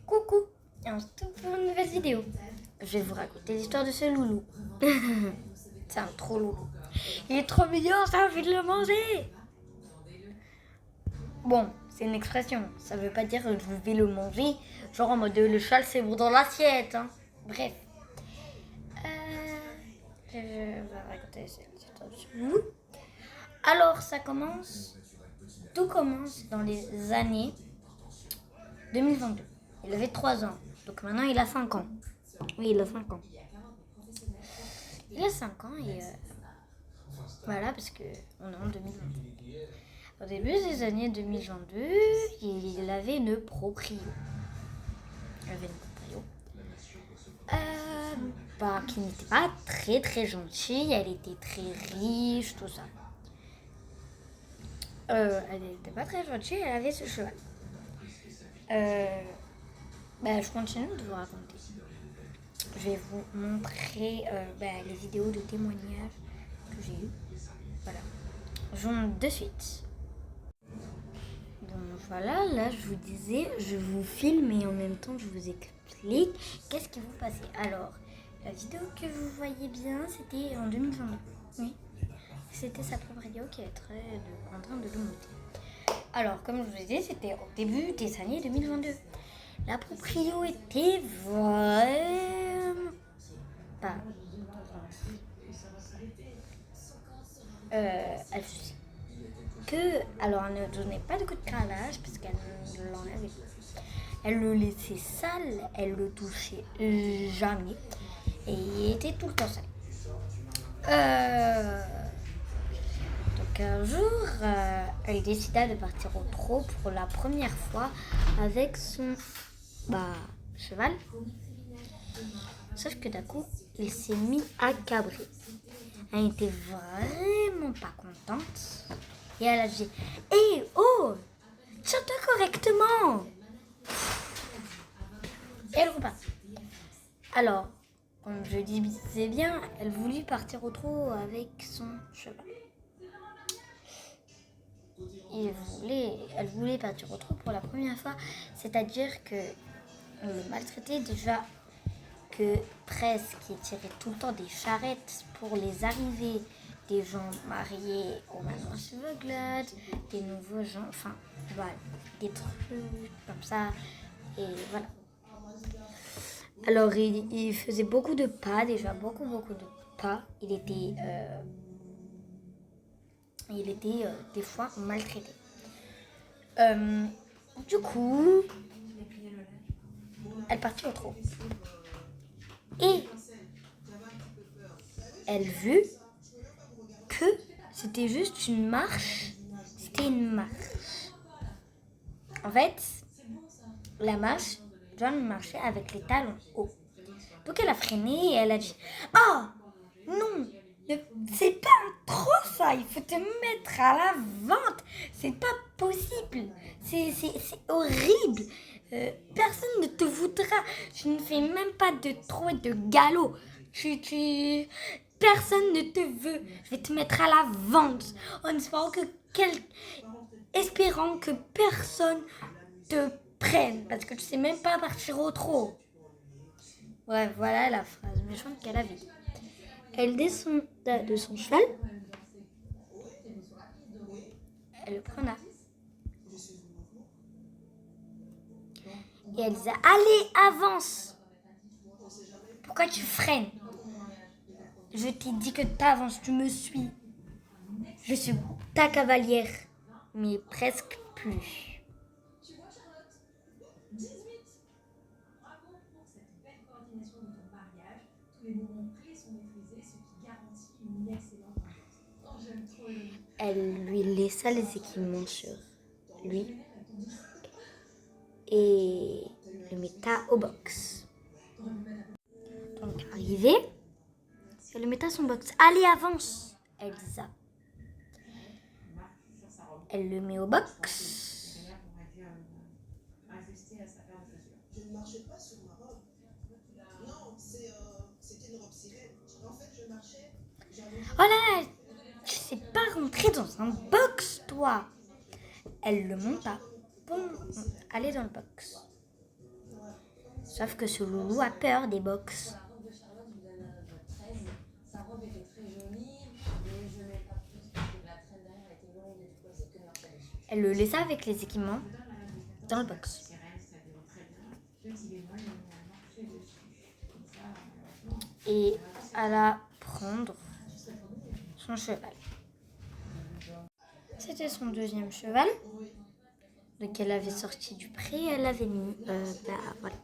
Coucou, et on se retrouve pour une nouvelle vidéo. Je vais vous raconter l'histoire de ce loulou. C'est un trop loulou. Il est trop mignon, ça a envie de le manger. Bon, c'est une expression, ça veut pas dire je vais le manger, genre en mode le cheval c'est bon dans l'assiette. Hein. Bref. Je vais raconter l'histoire de ce loulou. Alors tout commence dans les années 2022. Il avait 3 ans, donc maintenant il a 5 ans. Oui, il a 5 ans. Il a 5 ans et voilà, parce qu'on est en 2022. Au début des années 2022, il avait une proprio. Qui n'était pas très très gentille, elle était très riche, tout ça. Elle n'était pas très gentille, elle avait ce cheval. Je continue de vous raconter. Je vais vous montrer les vidéos de témoignages que j'ai eues. Voilà. Je vous montre de suite. Donc voilà, là je vous disais, je vous filme et en même temps je vous explique qu'est-ce qui vous passait. Alors, la vidéo que vous voyez bien, c'était en 2022. Oui. C'était sa propre vidéo qui est en train de le monter. Alors, comme je vous disais, c'était au début des années 2022. La proprio était vraiment pas. Elle faisait alors elle ne donnait pas de coup de carrelage parce qu'elle ne l'enlevait pas. Elle le laissait sale, elle le touchait jamais et il était tout le temps sale. Donc un jour, elle décida de partir au trot pour la première fois avec son cheval. Sauf que d'un coup, il s'est mis à cabrer. Elle n'était vraiment pas contente. Et elle a dit « Hé, oh, chante correctement !» Et elle repart. Alors, comme je disais bien, elle voulut partir au trot avec son cheval. Elle voulait partir au trot pour la première fois, c'est-à-dire que le maltraitait déjà, que presque il tirait tout le temps des charrettes pour les arrivées des gens mariés au manoir Cheveuglade, des nouveaux gens, enfin voilà, des trucs comme ça, et voilà. Alors il faisait beaucoup de pas, déjà beaucoup de pas. Il était des fois maltraité. Du coup, elle partit au trot. Et elle vit que c'était juste une marche. C'était une marche. En fait, la marche doit marcher avec les talons hauts. Donc elle a freiné et elle a dit « Oh, non, c'est pas trop ça, il faut te mettre à la vente. C'est pas possible, c'est horrible. Personne ne te voudra. Tu ne fais même pas de trot et de galop. Personne ne te veut. Je vais te mettre à la vente en espérant que personne te prenne parce que tu sais même pas partir au trot. » Bref, voilà la phrase méchante qu'elle avait. Elle descend de son cheval. Elle le prenait. Et elle disait « Allez, avance. Pourquoi tu freines? Je t'ai dit que t'avances, tu me suis. Je suis ta cavalière, mais presque plus. » Elle lui laissa les équipements sur lui et le metta au box. Donc arrivée, elle le metta à son box. Allez, avance, Elsa. Elle le met au box. Je ne marchais pas sur ma robe. Non, c'était une robe sirène. En fait, je marchais. Voilà, tu sais pas rentrer dans un box, toi. Elle le monta. Bon, allez dans le box. Sauf que ce loulou a peur des box. Elle le laissa avec les équipements dans le box. Et alla prendre son cheval. C'était son deuxième cheval. Donc elle avait sorti du pré, elle l'avait mis, voilà.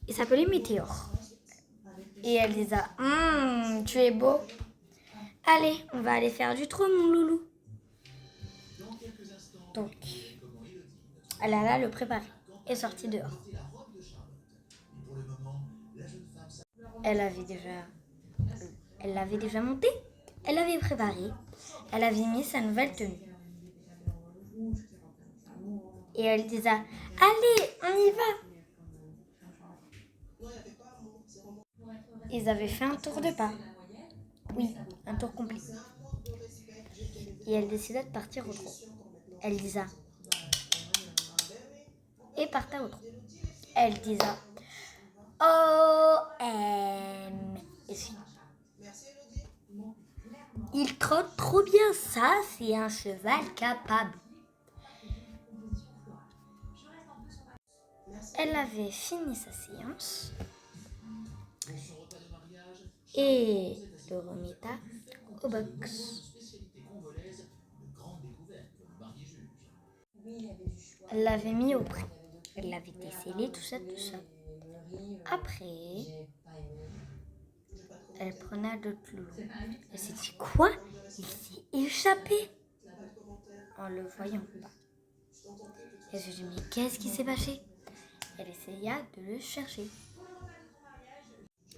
Il s'appelait Météor. Et elle disait, tu es beau. Allez, on va aller faire du trot, mon loulou. Donc, elle alla le préparer et sortit dehors. Elle l'avait déjà monté, elle l'avait préparé, elle avait mis sa nouvelle tenue. Et elle disait, allez, on y va. Ils avaient fait un tour de pas. Oui, un tour complet. Et elle décida de partir au trot. Elle disait, et partait au trot. Elle disait, O-M. Et si. Il trotte trop bien, ça, c'est un cheval capable. Elle avait fini sa séance et le remetta au box. Elle l'avait mis au prix. Elle l'avait décellé, tout ça, tout ça. Après, elle prenait d'autres loulous. Elle s'est dit, quoi? Il s'est échappé en le voyant pas. Elle se dit, mais qu'est-ce qui s'est passé? Elle essaya de le chercher.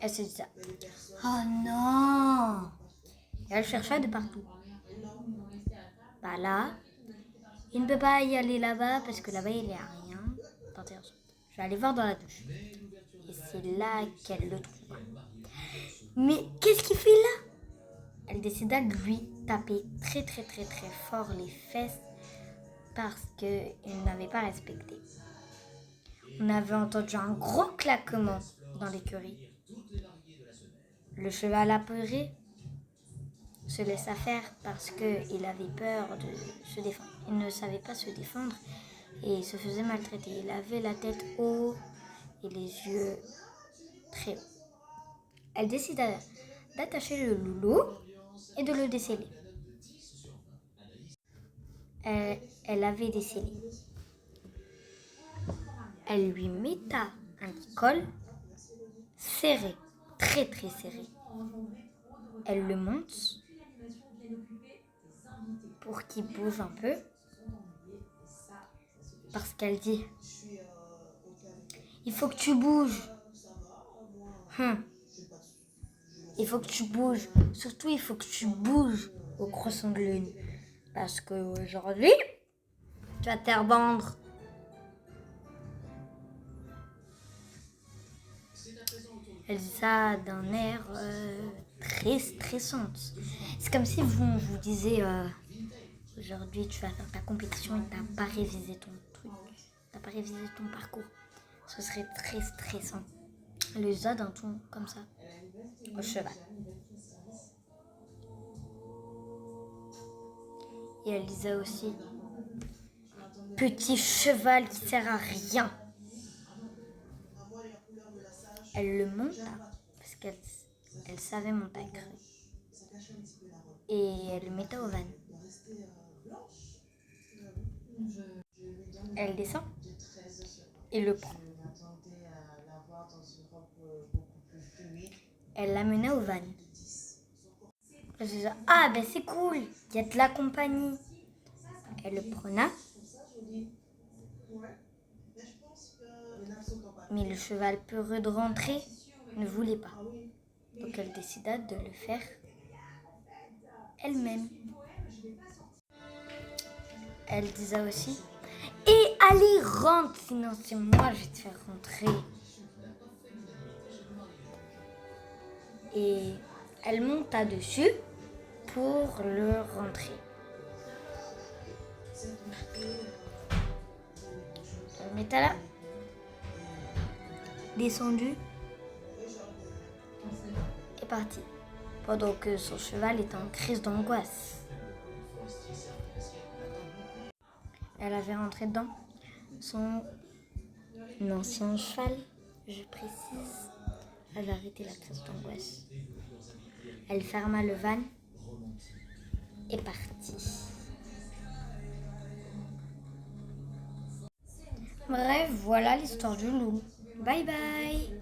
Elle se disait, oh non! Et elle chercha de partout. Bah là, il ne peut pas y aller là-bas parce que là-bas il n'y a rien. Attendez, je vais aller voir dans la douche. Et c'est là qu'elle le trouva. Mais qu'est-ce qu'il fait là? Elle décida de lui taper très très très très fort les fesses parce qu'il n'avait pas respecté. On avait entendu un gros claquement dans l'écurie. Le cheval apeuré se laissa faire parce qu'il avait peur de se défendre. Il ne savait pas se défendre et il se faisait maltraiter. Il avait la tête haut et les yeux très hauts. Elle décida d'attacher le loulou et de le déceler. Elle avait décellé. Elle lui metta un col serré, très très serré. Elle le monte pour qu'il bouge un peu parce qu'elle dit, il faut que tu bouges. Il faut que tu bouges. Surtout, il faut que tu bouges au croissant de lune. Parce qu'aujourd'hui, tu vas te faire vendre. Elle dit ça d'un air très stressante. C'est comme si vous disiez aujourd'hui tu vas faire ta compétition et tu n'as pas révisé ton truc. Tu n'as pas révisé ton parcours. Ce serait très stressant. Elle lui dit d'un ton comme ça au cheval. Et elle disait aussi, petit cheval qui sert à rien. Elle le monta parce qu'elle savait monter à cru. Et elle le mettait au van. Elle descend et le prend. Elle l'amenait au van. Elle se disait, ah ben c'est cool, il y a de la compagnie. Elle le prenait. Mais le cheval peureux de rentrer ne voulait pas. Donc elle décida de le faire elle-même. Elle disait aussi, et allez rentre, sinon c'est moi je vais te faire rentrer. Et elle monta dessus pour le rentrer. Elle mettait là. descendu et parti, pendant que son cheval était en crise d'angoisse. Elle avait rentré dedans son ancien cheval, je précise, avait arrêté la crise d'angoisse. Elle ferma le van et partit. Bref, voilà l'histoire du loup. Bye bye.